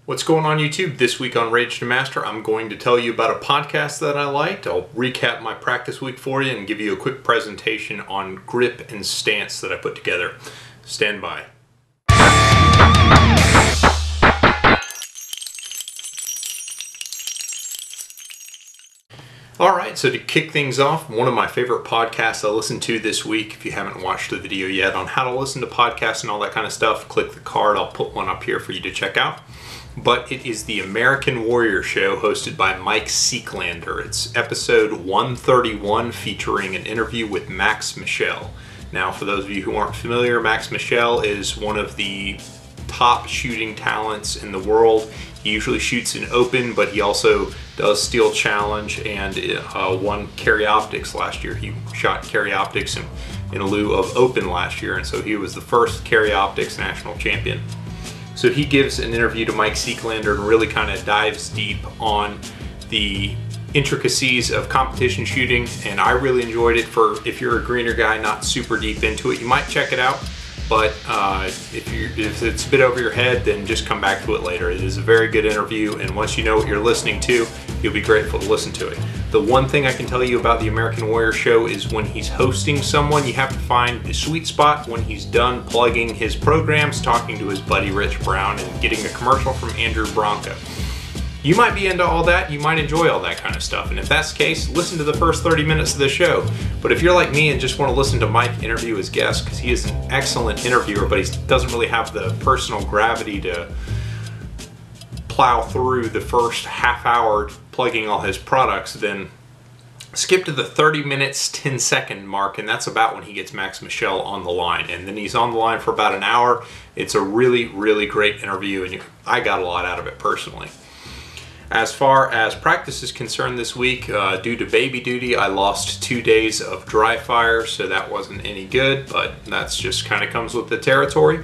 What's going on YouTube? This week on Rage to Master, I'm going to tell you about a podcast that I liked. I'll recap my practice week for you and give you a quick presentation on grip and stance that I put together. Stand by. Alright, so to kick things off, one of my favorite podcasts I listened to this week, if you haven't watched the video yet on how to listen to podcasts and all that kind of stuff, click the card. I'll put one up here for you to check out. But it is the American Warrior Show hosted by Mike Seeklander. It's episode 131 featuring an interview with Max Michel. Now, for those of you who aren't familiar, Max Michel is one of the top shooting talents in the world. He usually shoots in open, but he also does steel challenge and won carry optics last year. He shot carry optics in lieu of open last year, and so he was the first carry optics national champion. So he gives an interview to Mike Seeklander and really kind of dives deep on the intricacies of competition shooting, and I really enjoyed it. For if you're a greener guy, not super deep into it, you might check it out, but if it's a bit over your head, then just come back to it later. It is a very good interview, and once you know what you're listening to, you'll be grateful to listen to it. The one thing I can tell you about the American Warrior Show is when he's hosting someone, you have to find the sweet spot when he's done plugging his programs, talking to his buddy Rich Brown, and getting a commercial from Andrew Bronca. You might be into all that, you might enjoy all that kind of stuff, and if that's the case, listen to the first 30 minutes of the show. But if you're like me and just want to listen to Mike interview his guests, because he is an excellent interviewer, but he doesn't really have the personal gravity to plow through the first half hour plugging all his products, then skip to the 30 minutes 10-second mark, and that's about when he gets Max Michel on the line, and then he's on the line for about an hour. It's a really great interview, and I got a lot out of it personally. As far as practice is concerned this week, due to baby duty, I lost 2 days of dry fire, so that wasn't any good, but that's just kind of comes with the territory.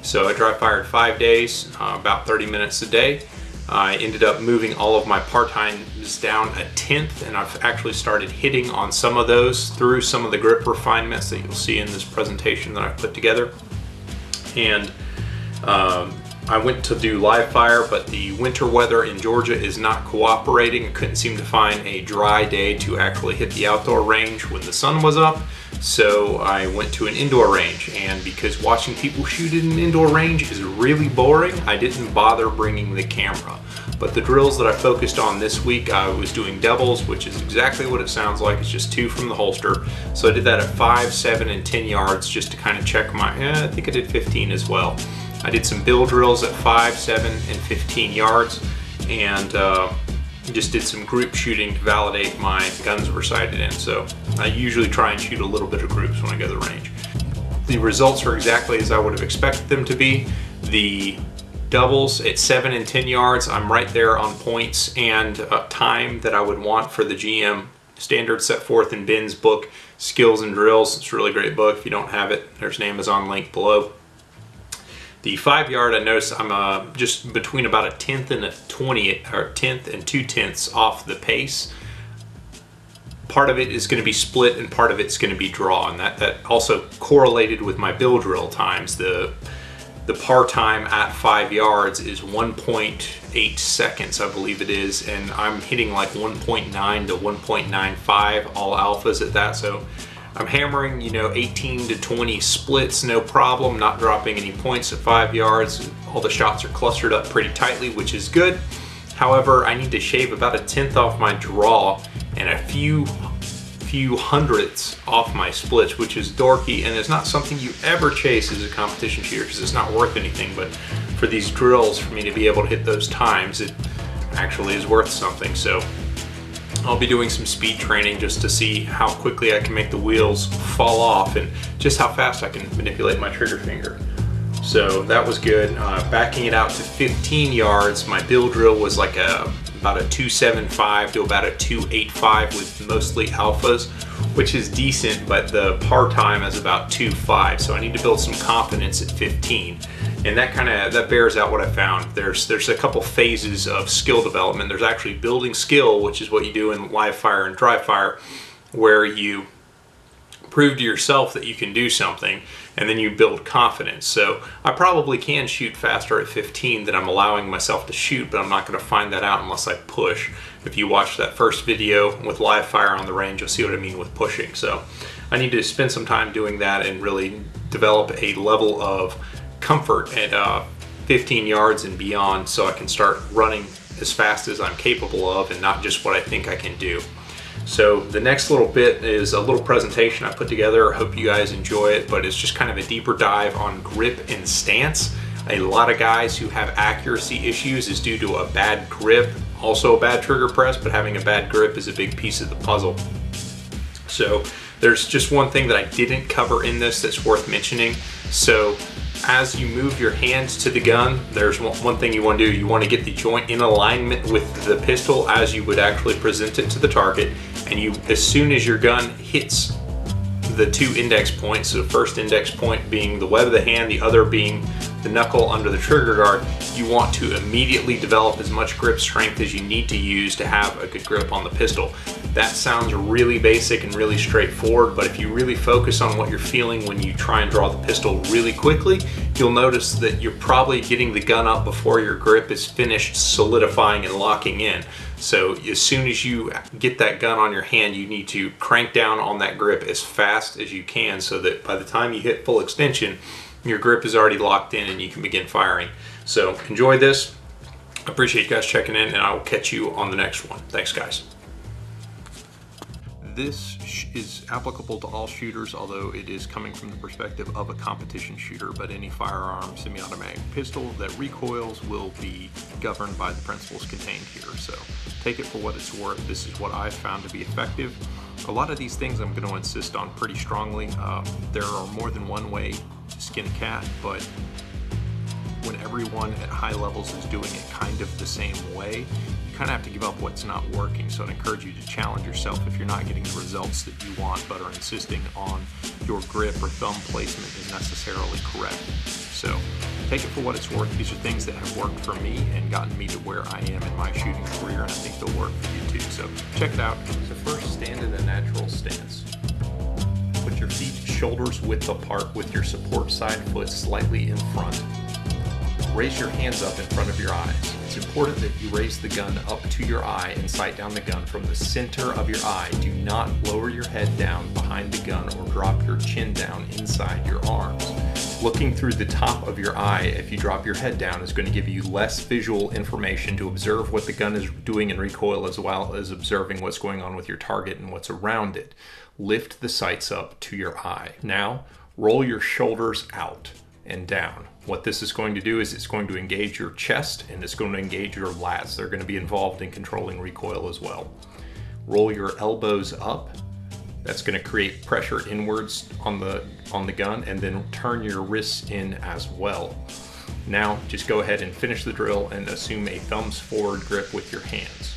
So I dry fired 5 days, about 30 minutes a day. I ended up moving all of my part-times down a tenth, and I've actually started hitting on some of those through some of the grip refinements that you'll see in this presentation that I've put together. And I went to do live fire, but the winter weather in Georgia is not cooperating. I couldn't seem to find a dry day to actually hit the outdoor range when the sun was up. So I went to an indoor range, and because watching people shoot in an indoor range is really boring, I didn't bother bringing the camera. But the drills that I focused on this week, I was doing doubles, which is exactly what it sounds like. It's just 2 from the holster. So I did that at 5, 7, and 10 yards just to kind of check my, I think I did 15 as well. I did some bill drills at 5, 7, and 15 yards, and just did some group shooting to validate my guns were sighted in. So I usually try and shoot a little bit of groups when I go to the range. The results are exactly as I would have expected them to be. The doubles at 7 and 10 yards, I'm right there on points and time that I would want for the GM standard set forth in Ben's book, Skills and Drills. It's a really great book. If you don't have it, there's an Amazon link below. The 5 yard, I noticed I'm just between about a 10th and a 20th, or 10th and 2/10ths off the pace. Part of it is going to be split and part of it's going to be draw, and that also correlated with my bill drill times. The par time at 5 yards is 1.8 seconds, I believe it is, and I'm hitting like 1.9 to 1.95 all alphas at that. So I'm hammering, 18 to 20 splits, no problem, not dropping any points at 5 yards. All the shots are clustered up pretty tightly, which is good. However, I need to shave about a 10th off my draw and a few hundredths off my splits, which is dorky, and it's not something you ever chase as a competition shooter because it's not worth anything. But for these drills, for me to be able to hit those times, it actually is worth something. So I'll be doing some speed training just to see how quickly I can make the wheels fall off and just how fast I can manipulate my trigger finger. So that was good. Backing it out to 15 yards, my bill drill was like about a 2.75 to about a 2.85 with mostly alphas, which is decent, but the par time is about 2.5. So I need to build some confidence at 15. And that bears out what I found. There's a couple phases of skill development. There's actually building skill, which is what you do in live fire and dry fire, where you prove to yourself that you can do something, and then you build confidence. So I probably can shoot faster at 15 than I'm allowing myself to shoot, but I'm not going to find that out unless I push. If you watch that first video with live fire on the range, you'll see what I mean with pushing. So I need to spend some time doing that and really develop a level of comfort at 15 yards and beyond, so I can start running as fast as I'm capable of and not just what I think I can do. So the next little bit is a little presentation I put together. I hope you guys enjoy it, but it's just kind of a deeper dive on grip and stance. A lot of guys who have accuracy issues is due to a bad grip, also a bad trigger press, but having a bad grip is a big piece of the puzzle. So there's just one thing that I didn't cover in this that's worth mentioning. So as you move your hands to the gun, there's one thing you want to do. You want to get the joint in alignment with the pistol as you would actually present it to the target. And you, as soon as your gun hits the two index points, so the first index point being the web of the hand, the other being the knuckle under the trigger guard, you want to immediately develop as much grip strength as you need to use to have a good grip on the pistol. That sounds really basic and really straightforward, but if you really focus on what you're feeling when you try and draw the pistol really quickly, you'll notice that you're probably getting the gun up before your grip is finished solidifying and locking in. So as soon as you get that gun on your hand, you need to crank down on that grip as fast as you can so that by the time you hit full extension, your grip is already locked in and you can begin firing. So enjoy this. I appreciate you guys checking in, and I will catch you on the next one. Thanks, guys. This is applicable to all shooters, although it is coming from the perspective of a competition shooter, but any firearm semi-automatic pistol that recoils will be governed by the principles contained here. So take it for what it's worth. This is what I've found to be effective. A lot of these things I'm going to insist on pretty strongly. There are more than one way to skin a cat, but when everyone at high levels is doing it kind of the same way, you kind of have to give up what's not working. So I'd encourage you to challenge yourself if you're not getting the results that you want, but are insisting on your grip or thumb placement is necessarily correct. So take it for what it's worth. These are things that have worked for me and gotten me to where I am in my shooting career, and I think they'll work for you too. So check it out. So first, stand in a natural stance. Put your feet shoulders width apart with your support side foot slightly in front. Raise your hands up in front of your eyes. It's important that you raise the gun up to your eye and sight down the gun from the center of your eye. Do not lower your head down behind the gun or drop your chin down inside your arms. Looking through the top of your eye, if you drop your head down, is going to give you less visual information to observe what the gun is doing in recoil, as well as observing what's going on with your target and what's around it. Lift the sights up to your eye. Now, roll your shoulders out and down. What this is going to do is it's going to engage your chest and it's going to engage your lats. They're going to be involved in controlling recoil as well. Roll your elbows up. That's going to create pressure inwards on the gun, and then turn your wrists in as well. Now just go ahead and finish the drill and assume a thumbs forward grip with your hands.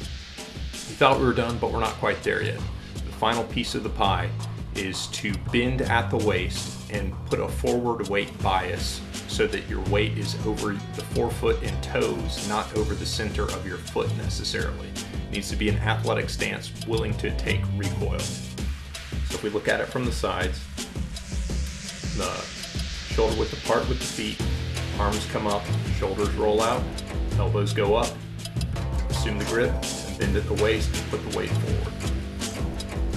We thought we were done, but we're not quite there yet. The final piece of the pie is to bend at the waist and put a forward weight bias so that your weight is over the forefoot and toes, not over the center of your foot necessarily. It needs to be an athletic stance, willing to take recoil. So if we look at it from the sides, the shoulder width apart with the feet, arms come up, shoulders roll out, elbows go up, assume the grip, and bend at the waist and put the weight forward.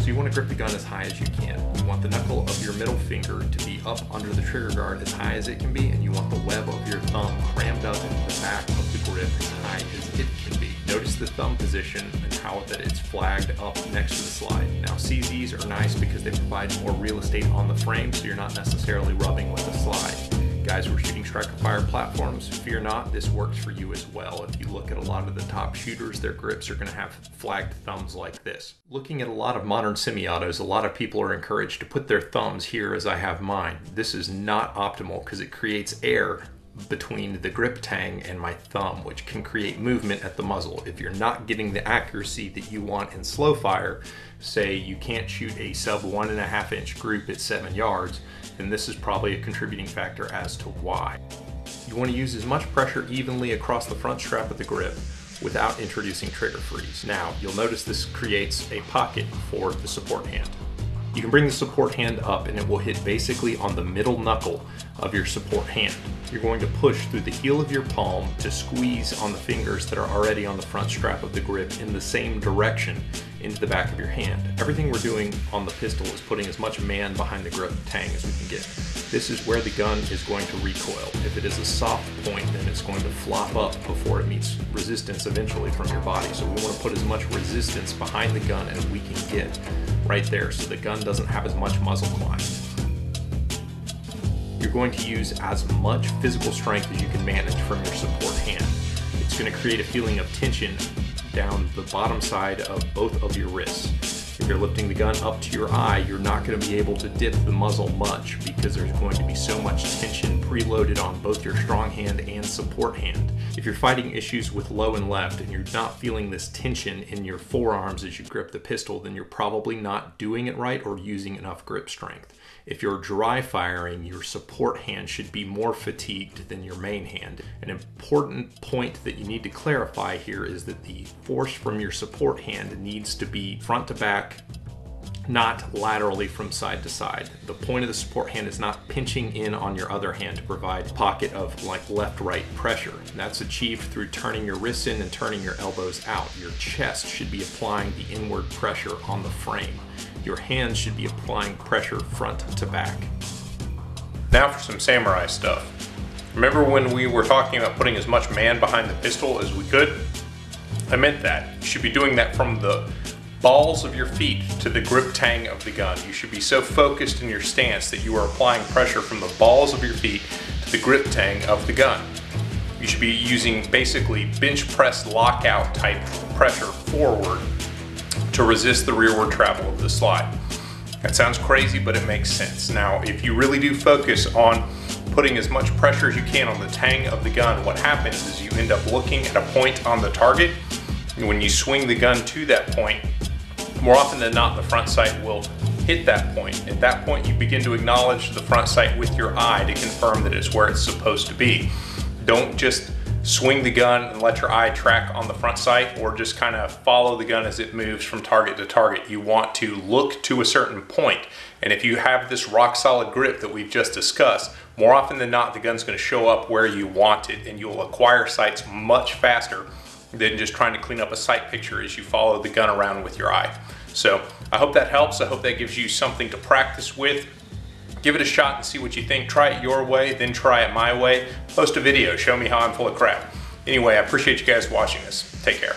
So you want to grip the gun as high as you can. You want the knuckle of your middle finger to be up under the trigger guard as high as it can be, and you want the web of your thumb crammed up into the back of the grip as high as it can be. Notice the thumb position and how that it's flagged up next to the slide. Now CZs are nice because they provide more real estate on the frame, so you're not necessarily rubbing with the slide. Guys who are shooting striker fire platforms, fear not, this works for you as well. If you look at a lot of the top shooters, their grips are going to have flagged thumbs like this. Looking at a lot of modern semi-autos, a lot of people are encouraged to put their thumbs here as I have mine. This is not optimal because it creates air between the grip tang and my thumb, which can create movement at the muzzle. If you're not getting the accuracy that you want in slow fire, say you can't shoot a sub 1.5 inch group at 7 yards, then this is probably a contributing factor as to why. You want to use as much pressure evenly across the front strap of the grip without introducing trigger freeze. Now, you'll notice this creates a pocket for the support hand. You can bring the support hand up and it will hit basically on the middle knuckle of your support hand. You're going to push through the heel of your palm to squeeze on the fingers that are already on the front strap of the grip in the same direction into the back of your hand. Everything we're doing on the pistol is putting as much man behind the grip tang as we can get. This is where the gun is going to recoil. If it is a soft point, then it's going to flop up before it meets resistance eventually from your body. So we want to put as much resistance behind the gun as we can get right there so the gun doesn't have as much muzzle climb. You're going to use as much physical strength as you can manage from your support hand. It's going to create a feeling of tension down the bottom side of both of your wrists. If you're lifting the gun up to your eye, you're not going to be able to dip the muzzle much because there's going to be so much tension preloaded on both your strong hand and support hand. If you're fighting issues with low and left and you're not feeling this tension in your forearms as you grip the pistol, then you're probably not doing it right or using enough grip strength. If you're dry firing, your support hand should be more fatigued than your main hand. An important point that you need to clarify here is that the force from your support hand needs to be front to back, not laterally from side to side. The point of the support hand is not pinching in on your other hand to provide a pocket of like left-right pressure. That's achieved through turning your wrists in and turning your elbows out. Your chest should be applying the inward pressure on the frame. Your hands should be applying pressure front to back. Now for some samurai stuff. Remember when we were talking about putting as much man behind the pistol as we could? I meant that. You should be doing that from the balls of your feet to the grip tang of the gun. You should be so focused in your stance that you are applying pressure from the balls of your feet to the grip tang of the gun. You should be using basically bench press lockout type pressure forward to resist the rearward travel of the slide. That sounds crazy, but it makes sense. Now, if you really do focus on putting as much pressure as you can on the tang of the gun, what happens is you end up looking at a point on the target, and when you swing the gun to that point, more often than not, the front sight will hit that point. At that point, you begin to acknowledge the front sight with your eye to confirm that it's where it's supposed to be. Don't just swing the gun and let your eye track on the front sight, or just kind of follow the gun as it moves from target to target. You want to look to a certain point, and if you have this rock solid grip that we've just discussed, more often than not the gun's going to show up where you want it, and you'll acquire sights much faster than just trying to clean up a sight picture as you follow the gun around with your eye. So I hope that helps. I hope that gives you something to practice with. Give it a shot and see what you think. Try it your way, then try it my way. Post a video, show me how I'm full of crap. Anyway, I appreciate you guys watching this. Take care.